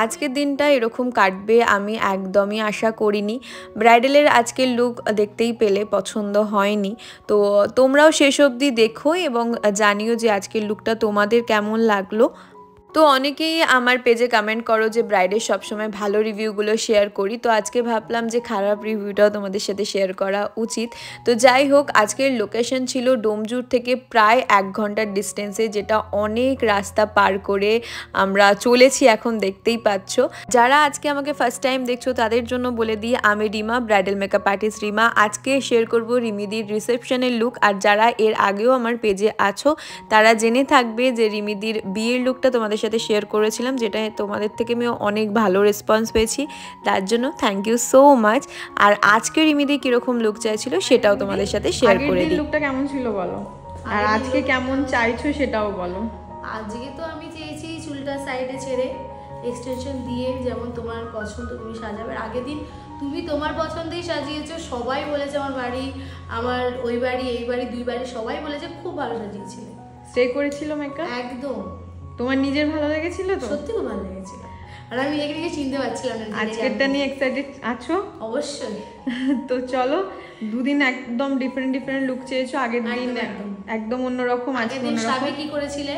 আজকের দিনটা এরকম কাটবে আমি একদমই আশা করিনি। ব্রাইডালের আজকের লুক দেখতেই পেলে পছন্দ হয়নি, তো তোমরাও শেষ অবধি দেখো এবং জানিও যে আজকের লুকটা তোমাদের কেমন লাগলো। তো অনেকেই আমার পেজে কমেন্ট করো যে ব্রাইডের সবসময় ভালো রিভিউগুলো শেয়ার করি, তো আজকে ভাবলাম যে খারাপ রিভিউটাও তোমাদের সাথে শেয়ার করা উচিত। তো যাই হোক, আজকের লোকেশন ছিল ডোমজুর থেকে প্রায় 1 ঘন্টার ডিস্টেন্সে, যেটা অনেক রাস্তা পার করে আমরা চলেছি, এখন দেখতেই পাচ্ছ। যারা আজকে আমাকে ফার্স্ট টাইম দেখছো তাদের জন্য বলে দিই, আমি Rima, bridal makeup artist Rima. আজকে শেয়ার করব রিমিদির রিসেপশনের লুক। আর যারা এর আগেও আমার পেজে আছো তারা জেনে থাকবে যে রিমিদির বিয়ের লুকটা তোমাদের সাথে শেয়ার করেছিলাম, যেটা তোমাদের থেকে আমি অনেক ভালো রেসপন্স পেয়েছি, তার জন্য থ্যাংক ইউ সো মাচ। আর আজকে রিমিদি কিরকম লুক চাইছিল সেটাও তোমাদের সাথে শেয়ার করে দিই। লুকটা কেমন ছিল বলো, আর আজকে কেমন চাইছো সেটাও বলো। আজকে তো আমি চেয়েছি চুলটা সাইডে ছেড়ে এক্সটেনশন দিয়ে, যেমন তোমার পছন্দ তুমি সাজাবে। আগের দিন তুমি তোমার পছন্দেই সাজিয়েছো, সবাই বলেছে আমার বাড়ি, আমার ওই বাড়ি, এই বাড়ি, 2 বাড়ি সবাই বলেছে খুব ভালো সাজিয়েছিলে। স্টে করেছিল মেকআপ একদম। তোমার নিজের ভালো লেগেছিল তো? সত্যি খুব ভালো লেগেছিল, আর আমি নিজেকে চিনতে পারছিলাম না। আজকেরটা নিয়ে এক্সাইটেড আছো? অবশ্যই। তো চলো, দুদিন একদম ডিফারেন্ট লুক চেয়েছো। আগের দিন একদম অন্যরকম, আগের দিন সাবে কি করেছিলে,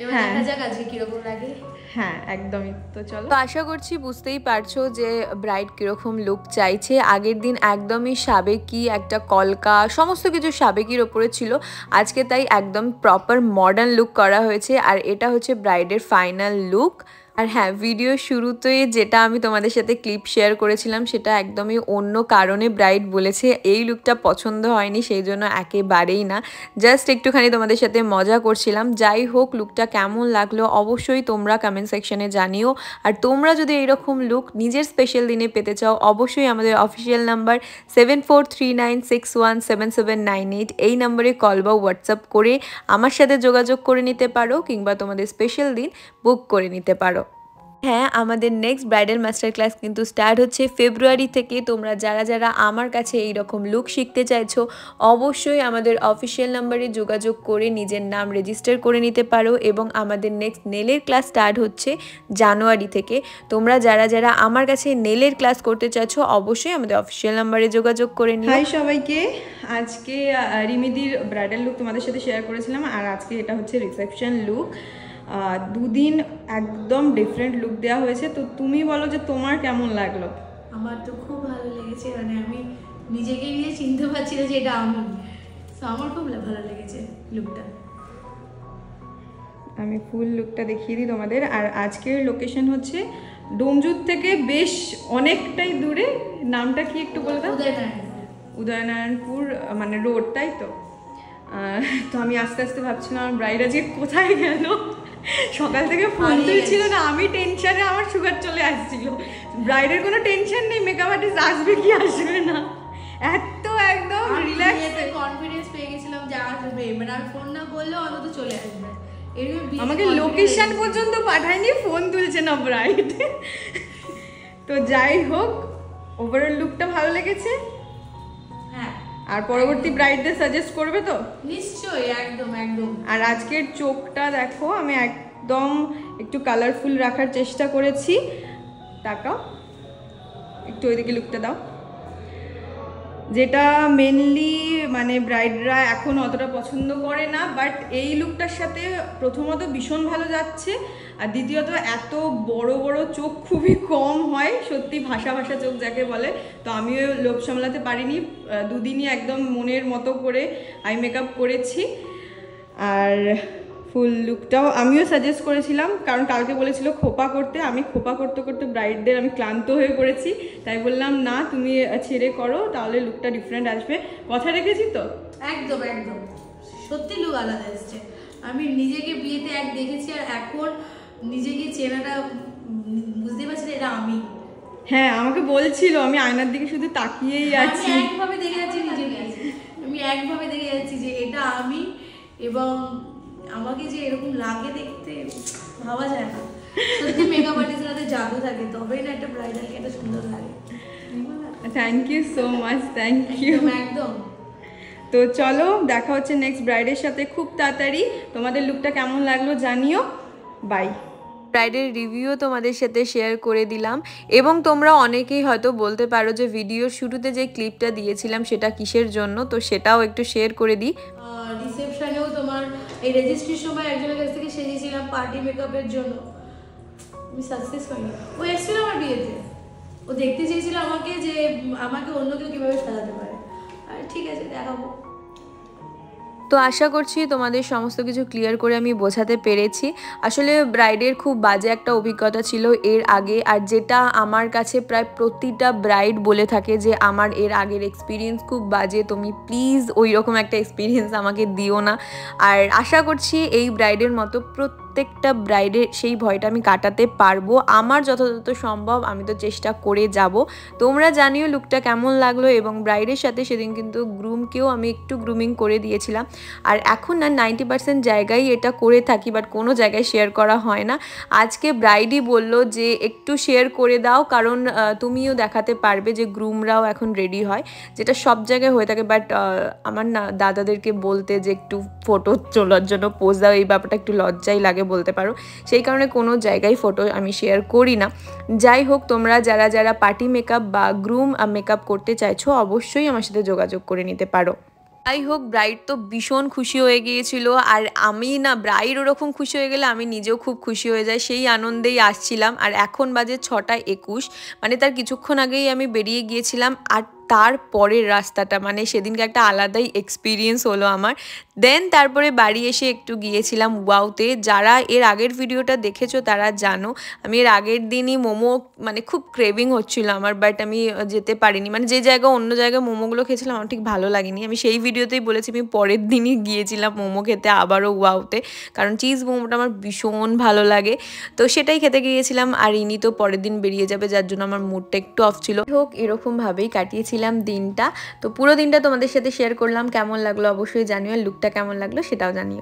এবার দেখা যাক আজকে কিরকম লাগে। হ্যাঁ একদমই। তো চলো, তো আশা করছি বুঝতেই পারছো যে ব্রাইড কিরকম লুক চাইছে। আগের দিন একদমই সাবেকি একটা কলকা, সমস্ত কিছু সাবেকির ওপরে ছিল, আজকে তাই একদম প্রপার মডার্ন লুক করা হয়েছে। আর এটা হচ্ছে ব্রাইডের ফাইনাল লুক। আর হ্যাঁ, ভিডিও শুরুতেই যেটা আমি তোমাদের সাথে ক্লিপ শেয়ার করেছিলাম সেটা একদমই অন্য কারণে ব্রাইড বলেছে এই লুকটা পছন্দ হয়নি, সেই জন্য একেবারেই না, জাস্ট একটুখানি তোমাদের সাথে মজা করছিলাম। যাই হোক, লুকটা কেমন লাগলো অবশ্যই তোমরা কমেন্ট সেকশনে জানিও। আর তোমরা যদি এইরকম লুক নিজের স্পেশাল দিনে পেতে চাও, অবশ্যই আমাদের অফিসিয়াল নাম্বার 7439617798 এই নাম্বারে কল বা হোয়াটসঅ্যাপ করে আমার সাথে যোগাযোগ করে নিতে পারো, কিংবা তোমাদের স্পেশাল দিন বুক করে নিতে পারো। হ্যাঁ, আমাদের নেক্সট ব্রাইডাল মাস্টার ক্লাস কিন্তু স্টার্ট হচ্ছে ফেব্রুয়ারি থেকে। তোমরা যারা যারা আমার কাছে এই রকম লুক শিখতে চাইছো, অবশ্যই আমাদের অফিসিয়াল নাম্বারে যোগাযোগ করে নিজের নাম রেজিস্টার করে নিতে পারো। এবং আমাদের নেক্সট নেলের ক্লাস স্টার্ট হচ্ছে জানুয়ারি থেকে। তোমরা যারা যারা আমার কাছে নেলের ক্লাস করতে চাইছো, অবশ্যই আমাদের অফিসিয়াল নাম্বারে যোগাযোগ করে নিও। হাই সবাইকে, আজকে রিমিদির ব্রাইডাল লুক তোমাদের সাথে শেয়ার করেছিলাম, আর আজকে এটা হচ্ছে রিসেপশন লুক। দুদিন একদম ডিফারেন্ট লুক দেওয়া হয়েছে। তো তুমি বলো যে তোমার কেমন লাগলো? আমার তো খুব ভালো লেগেছে, মানে আমি নিজেকে নিজে চিনতে পারছি না যে এটা আমি, তো আমার খুব ভালো লেগেছে লুকটা। আমি ফুল লুকটা দেখিয়ে দিই তোমাদের। আর আজকের লোকেশন হচ্ছে ডোমজুর থেকে বেশ অনেকটাই দূরে। নামটা কি একটু বলে দাও? উদয়নারায়ণপুর মানে রোড, তাই তো? তো আমি আস্তে আস্তে ভাবছিলাম আমার ব্রাইড আজকে কোথায় গেল, সকাল থেকে ফোন তুলছিল না, আমি টেনশনে, আমার সুগার চলে আসছিল। ব্রাইডের কোনো টেনশন নেই, মেকআপ আর্টিস্ট আসবে কি আসবে না, এত একদম রিল্যাক্স কনফিডেন্স পেয়ে গেছিলাম যে আসবে, মানে আমি ফোন না করলেও অন্তত চলে আসবে। আমাকে লোকেশন পর্যন্ত পাঠায়নি, ফোন তুলছে না ব্রাইড। তো যাই হোক, ওভারঅল লুকটা ভালো লেগেছে। হ্যাঁ, আর পরবর্তী ব্রাইডদের সাজেস্ট করবে তো? নিশ্চয়ই, একদম একদম। আর আজকের চোখটা দেখো, আমি একদম একটু কালারফুল রাখার চেষ্টা করেছি। তাকাও একটু, ওইদিকে লুকটা দাও, যেটা মেনলি মানে ব্রাইডরা এখন অতটা পছন্দ করে না, বাট এই লুকটার সাথে প্রথমত ভীষণ ভালো যাচ্ছে, আর দ্বিতীয়ত এত বড় বড় চোখ খুবই কম হয়, সত্যি ভাষা ভাষা চোখ যাকে বলে। তো আমিও লোভ সামলাতে পারিনি, দুদিনই একদম মনের মতো করে আই মেকআপ করেছি। আর ফুল লুকটাও আমিও সাজেস্ট করেছিলাম, কারণ কালকে বলেছিল খোপা করতে, আমি খোপা করতে করতে ব্রাইডদের আমি ক্লান্ত হয়ে পড়েছি, তাই বললাম না তুমি ছেড়ে করো, তাহলে লুকটা ডিফারেন্ট আসবে। কথা রেখেছি তো? একদম একদম, সত্যি লুক আলাদা এসছে। আমি নিজেকে বিয়েতে এক দেখেছি, আর এখন নিজেকে চেনাটা বুঝতে পারছি এটা আমি। হ্যাঁ, আমাকে বলছিল, আমি আয়নার দিকে শুধু তাকিয়েই আছি, আমি একভাবে দেখে যাচ্ছি নিজেকে, আমি একভাবে দেখে যাচ্ছি যে এটা আমি, এবং আমাকে যে এরকম লাগে দেখতে ভাবা যায় না। সত্যি মেকআপ আর্টিস্টের হাতে জাদু থাকে, তবেই না একটা ব্রাইডালকে এত সুন্দর লাগে। Thank you so much, thank you. একদম। তো চলো, দেখা হচ্ছে নেক্সট ব্রাইডের সাথে খুব তাড়াতাড়ি। তোমাদের লুকটা কেমন লাগলো জানিও। বাই। ব্রাইডের রিভিউ তোমাদের সাথে শেয়ার করে দিলাম। এবং তোমরা অনেকেই হয়তো বলতে পারো যে ভিডিওর শুরুতে যে ক্লিপটা দিয়েছিলাম সেটা কিসের জন্য, তো সেটাও একটু শেয়ার করে দিই। রিসেপশনেও তোমার এই রেজিস্ট্রির সময় একজনের কাছ থেকে সেজেছিলাম পার্টি মেকআপের জন্য, আমি সাকসেস হইনি। ও এসেছিল আমার বিয়েতে, ও দেখতে চেয়েছিল আমাকে যে আমাকে অন্য কেউ কীভাবে সাজাতে পারে। আর ঠিক আছে, দেখাবো। তো আশা করছি তোমাদের সমস্ত কিছু ক্লিয়ার করে আমি বোঝাতে পেরেছি। আসলে ব্রাইডের খুব বাজে একটা অভিজ্ঞতা ছিল এর আগে, আর যেটা আমার কাছে প্রায় প্রতিটা ব্রাইড বলে থাকে যে আমার এর আগের এক্সপিরিয়েন্স খুব বাজে, তুমি প্লিজ ওই রকম একটা এক্সপিরিয়েন্স আমাকে দিও না। আর আশা করছি এই ব্রাইডের মতো প্রত্যেকটা ব্রাইডের সেই ভয়টা আমি কাটাতে পারবো। আমার যথাযথ সম্ভব আমি তো চেষ্টা করে যাব। তোমরা জানিও লুকটা কেমন লাগলো। এবং ব্রাইডের সাথে সেদিন কিন্তু গ্রুমকেও আমি একটু গ্রুমিং করে দিয়েছিলাম। আর এখন না 90% জায়গায় এটা করে থাকি, বাট কোনো জায়গায় শেয়ার করা হয় না। আজকে ব্রাইডই বলল যে একটু শেয়ার করে দাও, কারণ তুমিও দেখাতে পারবে যে গ্রুমরাও এখন রেডি হয়, যেটা সব জায়গায় হয়ে থাকে। বাট আমার না দাদাদেরকে বলতে যে একটু ফটো তোলার জন্য পোজ দাও, এই ব্যাপারটা একটু লজ্জাই লাগে বলতে পারো। সেই কারণে কোনো জায়গায় ফটো আমি শেয়ার করি না। যাই হোক, তোমরা যারা যারা পার্টি মেকআপ বা গ্রুম মেকআপ করতে চাইছো অবশ্যই আমার সাথে যোগাযোগ করে নিতে পারো। যাই হোক, ব্রাইড তো ভীষণ খুশি হয়ে গিয়েছিল। আর আমি না, ব্রাইড ওরকম খুশি হয়ে গেলে আমি নিজেও খুব খুশি হয়ে যাই, সেই আনন্দেই আসছিলাম। আর এখন বাজে 6:21, মানে তার কিছুক্ষণ আগেই আমি বেরিয়ে গিয়েছিলাম। আর তারপরের রাস্তাটা মানে সেদিনকে একটা আলাদাই এক্সপিরিয়েন্স হলো আমার। দেন তারপরে বাড়ি এসে একটু গিয়েছিলাম ওয়াওতে। যারা এর আগের ভিডিওটা দেখেছো তারা জানো আমি এর আগের দিনই মোমো, মানে খুব ক্রেভিং হচ্ছিল আমার, বাট আমি যেতে পারিনি। মানে যে জায়গা অন্য জায়গায় মোমোগুলো খেয়েছিলাম আমার ঠিক ভালো লাগেনি। আমি সেই ভিডিওতেই বলেছি আমি পরের দিনই গিয়েছিলাম মোমো খেতে আবারও ওয়াওতে, কারণ চিজ মোমোটা আমার ভীষণ ভালো লাগে। তো সেটাই খেতে গিয়েছিলাম। আর ইনি তো পরের দিন বেরিয়ে যাবে, যার জন্য আমার মুডটা একটু অফ ছিল। হোক, এরকমভাবেই কাটিয়েছিলাম দিনটা। তো পুরো দিনটা তোমাদের সাথে শেয়ার করলাম। কেমন লাগলো অবশ্যই জানিও, আর লুকটা কেমন লাগলো সেটাও জানিও।